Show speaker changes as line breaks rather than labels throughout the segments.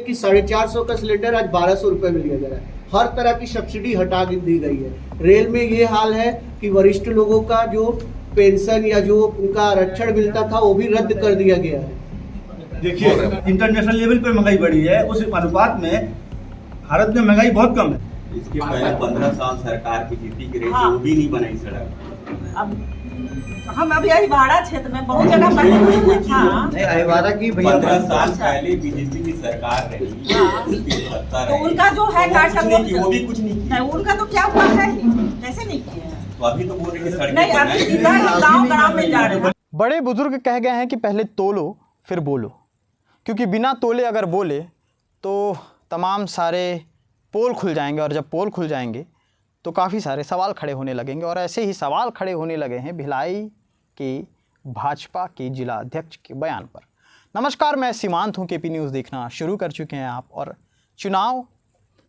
कि 450 का सिलेंडर आज 1200 रुपये में लिया जा रहा है। हर तरह की सब्सिडी हटा दी गई है। रेल में ये हाल है कि वरिष्ठ लोगों का जो पेंशन या जो उनका आरक्षण मिलता था वो भी रद्द कर दिया गया है।
देखिए, इंटरनेशनल लेवल पर महंगाई बढ़ी है, उस अनुपात में भारत में महंगाई बहुत कम है।
इसके पहले 15 साल सरकार की जीती की रही थी, वो भी नहीं बनाई सड़क।
अब हम अभी यही भाड़ा क्षेत्र में बहुत जगह बनी हुई है। हाँ,
वादा की
15 साल पहले बीजेपी की सरकार रही,
तो उनका जो है कार्य
वो भी कुछ नहीं किया।
उनका तो क्या हुआ है, कैसे नहीं किया है?
तो अभी तो बोल रहे हैं
नहीं, अभी गाँव में जा रहे हैं।
बड़े बुजुर्ग कह गए हैं कि पहले तोलो फिर बोलो, क्योंकि बिना तोले अगर बोले तो तमाम सारे पोल खुल जाएंगे, और जब पोल खुल जाएंगे तो काफ़ी सारे सवाल खड़े होने लगेंगे। और ऐसे ही सवाल खड़े होने लगे हैं भिलाई के भाजपा के जिला अध्यक्ष के बयान पर। नमस्कार, मैं सीमांत हूं, केपी न्यूज़ देखना शुरू कर चुके हैं आप। और चुनाव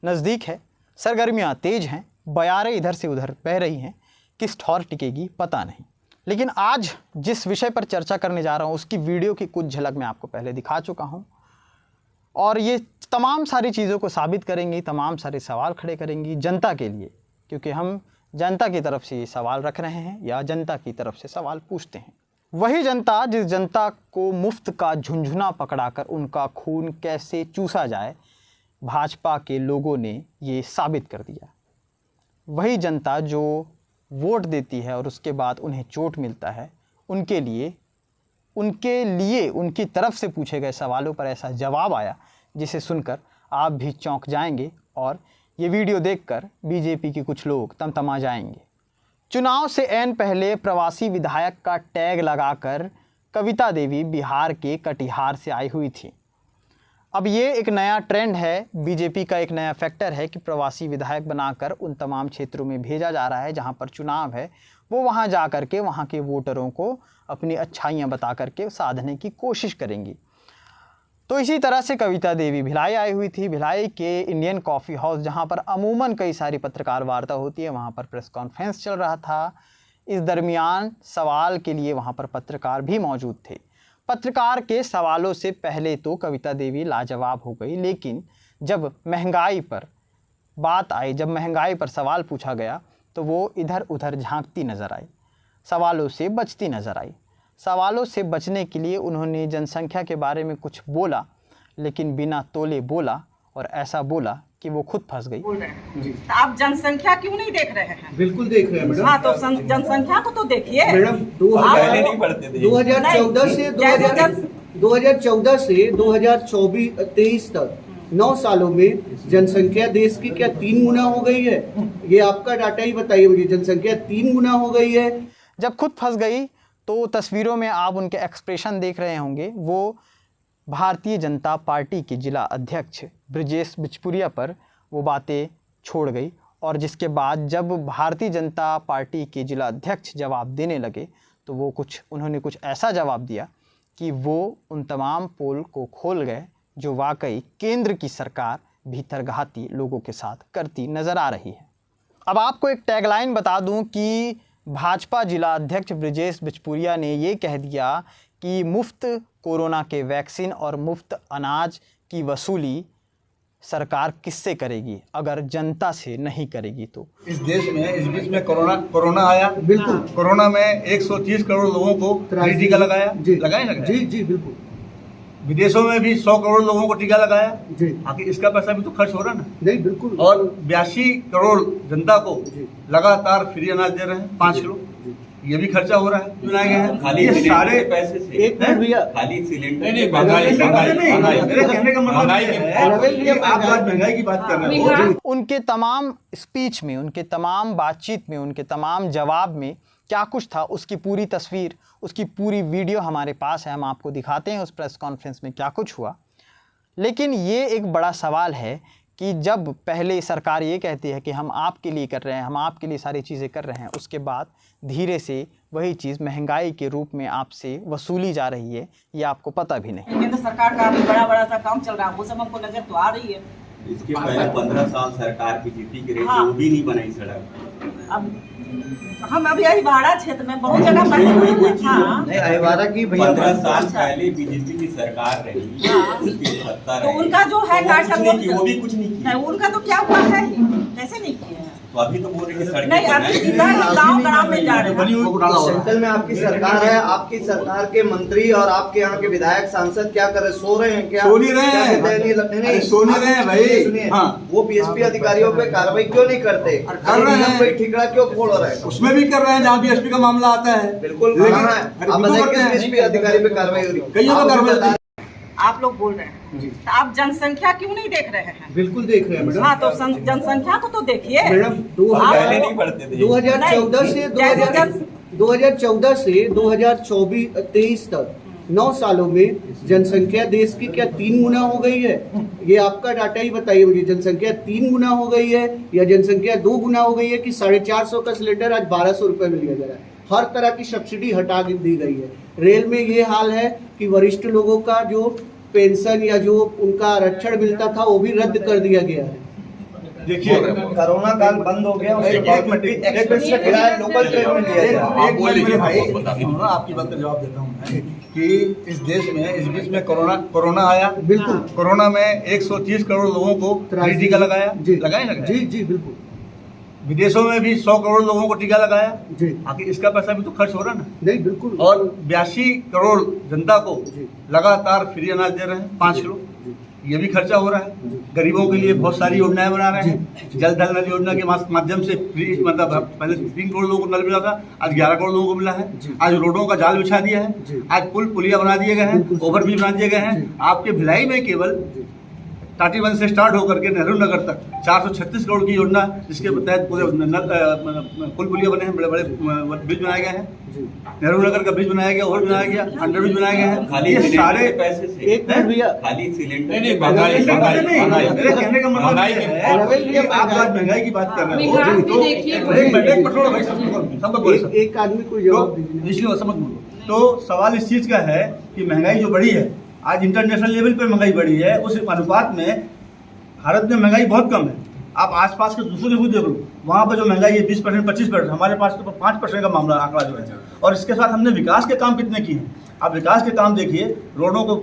नज़दीक है, सरगर्मियां तेज़ हैं, बयारें इधर से उधर बह रही हैं, किस ठौर टिकेगी पता नहीं। लेकिन आज जिस विषय पर चर्चा करने जा रहा हूं उसकी वीडियो की कुछ झलक मैं आपको पहले दिखा चुका हूं, और ये तमाम सारी चीज़ों को साबित करेंगी, तमाम सारे सवाल खड़े करेंगी जनता के लिए, क्योंकि हम जनता की तरफ से ये सवाल रख रहे हैं या जनता की तरफ से सवाल पूछते हैं। वही जनता जिस जनता को मुफ्त का झुंझुना पकड़ाकर उनका खून कैसे चूसा जाए, भाजपा के लोगों ने ये साबित कर दिया। वही जनता जो वोट देती है और उसके बाद उन्हें चोट मिलता है, उनके लिए उनकी तरफ से पूछे गए सवालों पर ऐसा जवाब आया जिसे सुनकर आप भी चौंक जाएंगे और ये वीडियो देखकर बीजेपी के कुछ लोग तमतमा जाएंगे। चुनाव से ऐन पहले प्रवासी विधायक का टैग लगाकर कविता देवी बिहार के कटिहार से आई हुई थी। अब ये एक नया ट्रेंड है, बीजेपी का एक नया फैक्टर है कि प्रवासी विधायक बनाकर उन तमाम क्षेत्रों में भेजा जा रहा है जहां पर चुनाव है, वो वहां जा कर के वहां के वोटरों को अपनी अच्छाइयां बता करके साधने की कोशिश करेंगी। तो इसी तरह से कविता देवी भिलाई आई हुई थी। भिलाई के इंडियन कॉफ़ी हाउस, जहां पर अमूमन कई सारी पत्रकार वार्ता होती है, वहां पर प्रेस कॉन्फ्रेंस चल रहा था। इस दरमियान सवाल के लिए वहां पर पत्रकार भी मौजूद थे। पत्रकार के सवालों से पहले तो कविता देवी लाजवाब हो गई, लेकिन जब महंगाई पर बात आई, जब महंगाई पर सवाल पूछा गया तो वो इधर उधर झांकती नज़र आई, सवालों से बचती नज़र आई। सवालों से बचने के लिए उन्होंने जनसंख्या के बारे में कुछ बोला, लेकिन बिना तोले बोला, और ऐसा बोला कि वो खुद फंस गई।
तो आप जनसंख्या क्यों नहीं देख रहे हैं?
बिल्कुल देख रहे हैं मैडम।
हाँ, तो जनसंख्या को तो देखिए
मैडम। 2014 से 2023 तक 9 सालों में जनसंख्या देश की क्या 3 गुना हो गई है? ये आपका डाटा ही बताइए मुझे, जनसंख्या 3 गुना हो गई है।
जब खुद फंस गई तो तस्वीरों में आप उनके एक्सप्रेशन देख रहे होंगे। वो भारतीय जनता पार्टी के जिला अध्यक्ष ब्रजेश बिचपुरिया पर वो बातें छोड़ गई, और जिसके बाद जब भारतीय जनता पार्टी के जिला अध्यक्ष जवाब देने लगे तो उन्होंने कुछ ऐसा जवाब दिया कि वो उन तमाम पोल को खोल गए जो वाकई केंद्र की सरकार भीतरघाती लोगों के साथ करती नज़र आ रही है। अब आपको एक टैगलाइन बता दूं कि भाजपा जिला अध्यक्ष ब्रजेश बिचपुरिया ने ये कह दिया कि मुफ्त कोरोना के वैक्सीन और मुफ्त अनाज की वसूली सरकार किससे करेगी अगर जनता से नहीं करेगी तो।
इस देश में इस बीच में कोरोना आया।
बिल्कुल।
कोरोना में 130 करोड़ लोगों को टीका लगाया। लगाया
जी बिल्कुल।
विदेशों में भी 100 करोड़ लोगों को टीका लगाया
जी।
आखिर इसका पैसा भी तो खर्च हो रहा ना।
नहीं, बिल्कुल।
और 82 करोड़ जनता को लगातार फ्री अनाज दे रहे हैं 5 किलो, ये भी खर्चा हो रहा है। चुनाए गए हैं
खाली
ये सारे
पैसे से।
एक मिनट भैया,
खाली सिलेंडर
मेरे कहने का मतलब आप महंगाई की बात कर रहे हो।
उनके तमाम स्पीच में, उनके तमाम बातचीत में, उनके तमाम जवाब में क्या कुछ था, उसकी पूरी तस्वीर, उसकी पूरी वीडियो हमारे पास है। हम आपको दिखाते हैं उस प्रेस कॉन्फ्रेंस में क्या कुछ हुआ। लेकिन ये एक बड़ा सवाल है कि जब पहले सरकार ये कहती है कि हम आपके लिए कर रहे हैं, हम आपके लिए सारी चीज़ें कर रहे हैं, उसके बाद धीरे से वही चीज़ महंगाई के रूप में आपसे वसूली जा रही है, ये आपको पता भी नहीं।
केंद्र सरकार का अभी बड़ा सा काम चल रहा है, वो सब हमको नजर तो आ रही है।
इसके पहले 15 साल सरकार की जीती की रही
हाँ।
वो भी नहीं बनाई सड़क।
अब हम अभी यही भाड़ा क्षेत्र में बहुत जगह
कोई चीज
हाँ,
नहीं अहिवारा की भैया
15 साल पहले बीजेपी की सरकार रही,
हाँ।
उसकी सत्ता
तो
रही,
उनका जो है
वो
कार्ड
कुछ नहीं की, वो भी कुछ नहीं
नहीं,
की।
उनका तो क्या हुआ है ही, कैसे नहीं किए हैं?
तो अभी तो बोल रहे कि सड़कें
नहीं, अभी
बनाई
इधर गाँव गाँव में जा रहे
बनी
हैं।
हुई घोटाला हो रहा है।
सेंट्रल में आपकी सरकार है, आपकी सरकार के मंत्री और आपके यहाँ के विधायक सांसद क्या कर रहे, सो रहे हैं क्या?
सो नहीं रहे
क्या
हैं।
कहते हैं? नहीं,
अरे सो नहीं रहे हैं भाई।
सुनिए,
हाँ।
वो बीएसपी अधिकारियों पे कार्रवाई क्यों नहीं करते?
कर रहे हैं।
कोई ठिकरा क्यों खोल रहे हैं?
उसमें भी कर रहे हैं जहाँ बीएसपी का मामला आता है।
बिल्कुल
लेकिन
कहाँ है?
अरे
आप
बिल्कुल
बताइए
करते
किस
हैं।
बीएसपी अधिकारी पे कार्रवाई हो रही है?
कईयों पे
आप
कार्रवाई
बता-
आप लोग बोल रहे हैं तो आप जनसंख्या क्यों नहीं देख रहे हैं?
बिल्कुल देख रहे हैं मैडम।
हाँ, तो जनसंख्या को तो देखिए
मैडम
पहले नहीं पढ़ते थे।
2014 से
नहीं,
2014 से 2023 तक 9 सालों में जनसंख्या देश की क्या 3 गुना हो गई है? ये आपका डाटा ही बताइए मुझे, जनसंख्या 3 गुना हो गई है या जनसंख्या 2 गुना हो गई है कि 450 का सिलेंडर आज 1200 रुपये मिल गया है? हर तरह की सब्सिडी हटा दी गई है। रेल में ये हाल है कि वरिष्ठ लोगों का जो पेंशन या जो उनका आरक्षण मिलता था वो भी रद्द कर दिया गया है।
देखिए
कोरोना काल बंद हो गया, उसके बाद में भी एक्सप्रेस का किराया लोकल ट्रेन में लिया जाए।
एक मिनट मेरे भाई, सुनो ना, आपकी बात का जवाब देता हूँ मैं कि इस देश में इस बीच में कोरोना आया।
बिल्कुल।
कोरोना में 130 करोड़ लोगों को फ्री टीका लगाया।
जी
लगाया
जी जी बिल्कुल।
विदेशों में भी 100 करोड़ लोगों को टीका लगाया।
जी
आखिर इसका पैसा भी तो खर्च हो रहा है ना।
नहीं बिल्कुल।
और 82 करोड़ जनता को
जी।
लगातार फ्री अनाज दे रहे हैं 5 किलो। ये भी खर्चा हो रहा है। गरीबों के लिए बहुत सारी योजनाएं बना रहे हैं। जल थल नल योजना के माध्यम से फ्री, मतलब पहले 3 करोड़ लोगों को नल मिला था, आज 11 करोड़ लोगों को मिला है। आज रोडों का जाल बिछा दिया है, आज पुल पुलिया बना दिए गए हैं, ओवरब्रिज बना दिए गए हैं। आपके भिलाई में केवल टाटीबंध से स्टार्ट होकर के नेहरू नगर तक 436 करोड़ की योजना, जिसके तहत पूरे पुल पुलिया बने हैं, बड़े बड़े ब्रिज बनाए गए हैं। नेहरू नगर का ब्रिज बनाया गया, ओवर बनाया गया, अंडर ब्रिज बनाए गए हैं।
खाली
ये
सिलेंडर
सारे
के पैसे से,
एक मिनट भैया,
खाली सिलेंडर
नहीं,
के
महंगाई,
पैसे से-
महंगाई।
मेरे कहने का मतलब ये है कि आप आज महंगाई की बात कर रहे हो
महंगाई भी
तो
देखिए।
एक मिनट छोड़ो भाई, सबको बोलो।
एक आदमी को जवाब दीजिए।
इसलिए समझ बोलो। तो सवाल इस चीज का है कि महंगाई जो बढ़ी है, आज इंटरनेशनल लेवल पे महंगाई बढ़ी है, उस अनुपात में भारत में महंगाई बहुत कम है। आप आसपास के दूसरे देशों देख लो, वहाँ पर जो महंगाई है 20%, 25%, हमारे पास तो 5% का मामला आंकड़ा जो है। और इसके साथ हमने विकास के काम कितने किए हैं। आप विकास के काम देखिए, रोडों को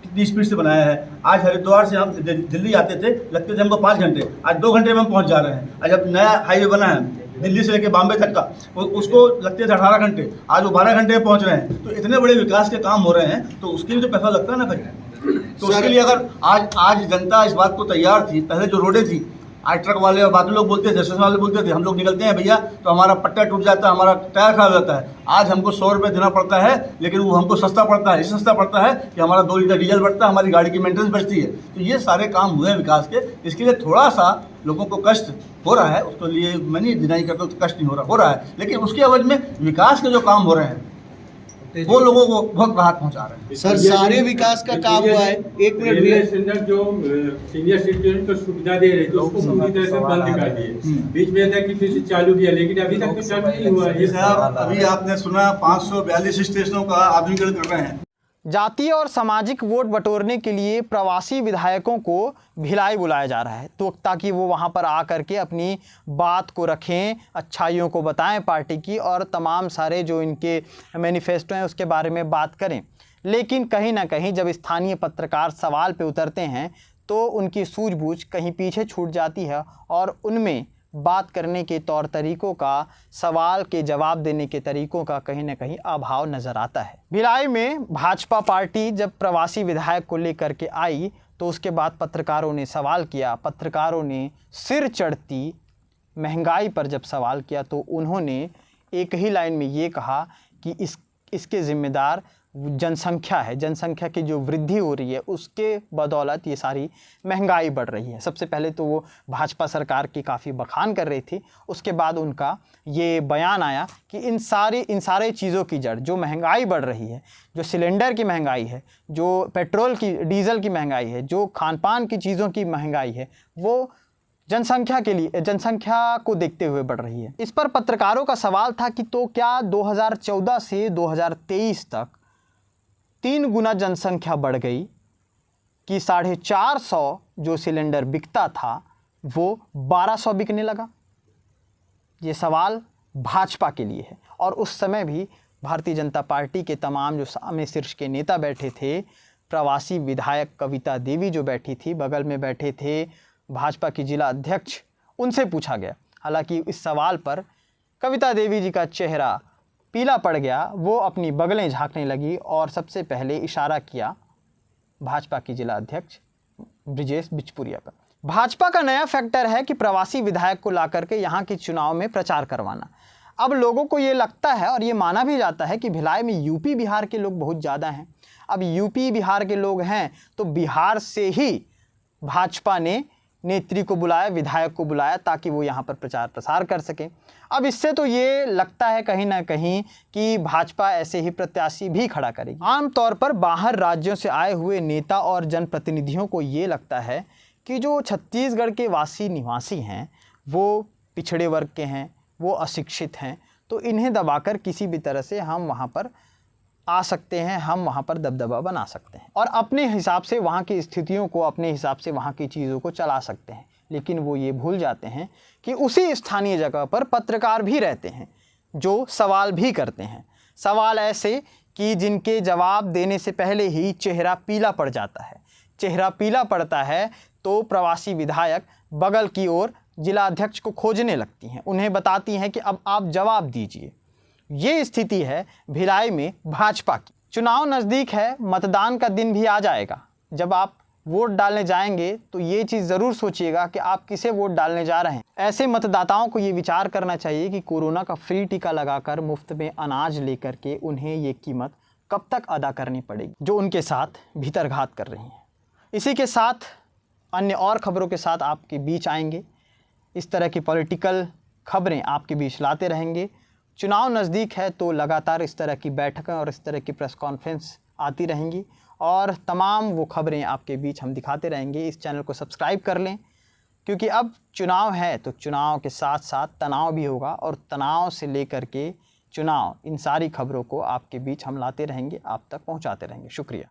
कितनी स्पीड से बनाया है। आज हरिद्वार से हम दिल्ली आते थे, लगते थे हमको 5 घंटे, आज 2 घंटे में हम पहुँच जा रहे हैं। आज अब नया हाईवे बना है दिल्ली से लेकर बॉम्बे तक का, उसको लगते थे 18 घंटे, आज वो 12 घंटे में पहुँच रहे हैं। तो इतने बड़े विकास के काम हो रहे हैं, तो उसके लिए तो पैसा लगता है ना भाई। तो उसके लिए अगर आज जनता इस बात को तैयार थी, पहले जो रोडें थी, आज ट्रक वाले और बाकी लोग बोलते थे, स्टेशन वाले बोलते थे, हम लोग निकलते हैं भैया तो हमारा पट्टा टूट जाता है, हमारा टायर खराब हो जाता है। आज हमको 100 रुपये देना पड़ता है, लेकिन वो हमको सस्ता पड़ता है। इसलिए सस्ता पड़ता है कि हमारा 2 लीटर डीजल बढ़ता है, हमारी गाड़ी की मेंटेनेंस बचती है। तो ये सारे काम हुए हैं विकास के। इसके लिए थोड़ा सा लोगों को कष्ट हो रहा है, उसके लिए मैं नहीं डिनाई करता हूं, तो कष्ट नहीं हो रहा है, लेकिन उसके एवज में विकास के जो काम हो रहे हैं वो लोगों को बहुत राहत पहुंचा रहे हैं।
सर सारे विकास का काम हुआ है। एक मिनट भैया,
स्टैंडर्ड जो सीनियर सिटीजन को सुविधा दे रहे थे उसको पूरी तरह से बंद कर दिए। बीच में था कि फिर से चालू किया, लेकिन अभी तक तो चालू नहीं हुआ। ये
साहब अभी आपने सुना 542 स्टेशनों का आधुनिकीकरण कर रहे हैं।
जातीय और सामाजिक वोट बटोरने के लिए प्रवासी विधायकों को भिलाई बुलाया जा रहा है, तो ताकि वो वहाँ पर आकर के अपनी बात को रखें, अच्छाइयों को बताएं पार्टी की, और तमाम सारे जो इनके मैनिफेस्टो हैं उसके बारे में बात करें। लेकिन कहीं ना कहीं जब स्थानीय पत्रकार सवाल पे उतरते हैं तो उनकी सूझबूझ कहीं पीछे छूट जाती है और उनमें बात करने के तौर तरीकों का, सवाल के जवाब देने के तरीकों का कहीं ना कहीं अभाव नज़र आता है। भिलाई में भाजपा पार्टी जब प्रवासी विधायक को लेकर के आई तो उसके बाद पत्रकारों ने सवाल किया। पत्रकारों ने सिर चढ़ती महंगाई पर जब सवाल किया तो उन्होंने एक ही लाइन में ये कहा कि इसके ज़िम्मेदार जनसंख्या है, जनसंख्या की जो वृद्धि हो रही है उसके बदौलत ये सारी महंगाई बढ़ रही है। सबसे पहले तो वो भाजपा सरकार की काफ़ी बखान कर रही थी, उसके बाद उनका ये बयान आया कि इन सारे चीज़ों की जड़ जो महंगाई बढ़ रही है, जो सिलेंडर की महंगाई है, जो पेट्रोल की, डीजल की महंगाई है, जो खान पान की चीज़ों की महंगाई है, वो जनसंख्या को देखते हुए बढ़ रही है। इस पर पत्रकारों का सवाल था कि तो क्या 2014 से 2023 तक 3 गुना जनसंख्या बढ़ गई, कि 450 जो सिलेंडर बिकता था वो 1200 बिकने लगा। ये सवाल भाजपा के लिए है। और उस समय भी भारतीय जनता पार्टी के तमाम जो सामने शीर्ष के नेता बैठे थे, प्रवासी विधायक कविता देवी जो बैठी थी, बगल में बैठे थे भाजपा की जिला अध्यक्ष, उनसे पूछा गया। हालांकि इस सवाल पर कविता देवी जी का चेहरा पीला पड़ गया, वो अपनी बगलें झांकने लगी और सबसे पहले इशारा किया भाजपा की जिला अध्यक्ष ब्रिजेश बिचपुरिया पर। भाजपा का नया फैक्टर है कि प्रवासी विधायक को ला करके यहाँ के चुनाव में प्रचार करवाना। अब लोगों को ये लगता है और ये माना भी जाता है कि भिलाई में यूपी बिहार के लोग बहुत ज़्यादा हैं। अब यूपी बिहार के लोग हैं तो बिहार से ही भाजपा ने नेत्री को बुलाया, विधायक को बुलाया, ताकि वो यहाँ पर प्रचार प्रसार कर सकें। अब इससे तो ये लगता है कहीं ना कहीं कि भाजपा ऐसे ही प्रत्याशी भी खड़ा करेगी। आमतौर पर बाहर राज्यों से आए हुए नेता और जनप्रतिनिधियों को ये लगता है कि जो छत्तीसगढ़ के वासी निवासी हैं वो पिछड़े वर्ग के हैं, वो अशिक्षित हैं, तो इन्हें दबाकर किसी भी तरह से हम वहाँ पर आ सकते हैं, हम वहाँ पर दबदबा बना सकते हैं और अपने हिसाब से वहाँ की स्थितियों को, अपने हिसाब से वहाँ की चीज़ों को चला सकते हैं। लेकिन वो ये भूल जाते हैं कि उसी स्थानीय जगह पर पत्रकार भी रहते हैं जो सवाल भी करते हैं। सवाल ऐसे कि जिनके जवाब देने से पहले ही चेहरा पीला पड़ जाता है। चेहरा पीला पड़ता है तो प्रवासी विधायक बगल की ओर जिला अध्यक्ष को खोजने लगती हैं, उन्हें बताती हैं कि अब आप जवाब दीजिए। ये स्थिति है भिलाई में भाजपा की। चुनाव नज़दीक है, मतदान का दिन भी आ जाएगा। जब आप वोट डालने जाएंगे तो ये चीज़ ज़रूर सोचिएगा कि आप किसे वोट डालने जा रहे हैं। ऐसे मतदाताओं को ये विचार करना चाहिए कि कोरोना का फ्री टीका लगाकर मुफ्त में अनाज लेकर के उन्हें ये कीमत कब तक अदा करनी पड़ेगी जो उनके साथ भीतरघात कर रही हैं। इसी के साथ अन्य और खबरों के साथ आपके बीच आएंगे। इस तरह की पॉलिटिकल खबरें आपके बीच लाते रहेंगे। चुनाव नज़दीक है तो लगातार इस तरह की बैठकें और इस तरह की प्रेस कॉन्फ्रेंस आती रहेंगी और तमाम वो खबरें आपके बीच हम दिखाते रहेंगे। इस चैनल को सब्सक्राइब कर लें, क्योंकि अब चुनाव है तो चुनाव के साथ साथ तनाव भी होगा और तनाव से लेकर के चुनाव, इन सारी खबरों को आपके बीच हम लाते रहेंगे, आप तक पहुंचाते रहेंगे। शुक्रिया।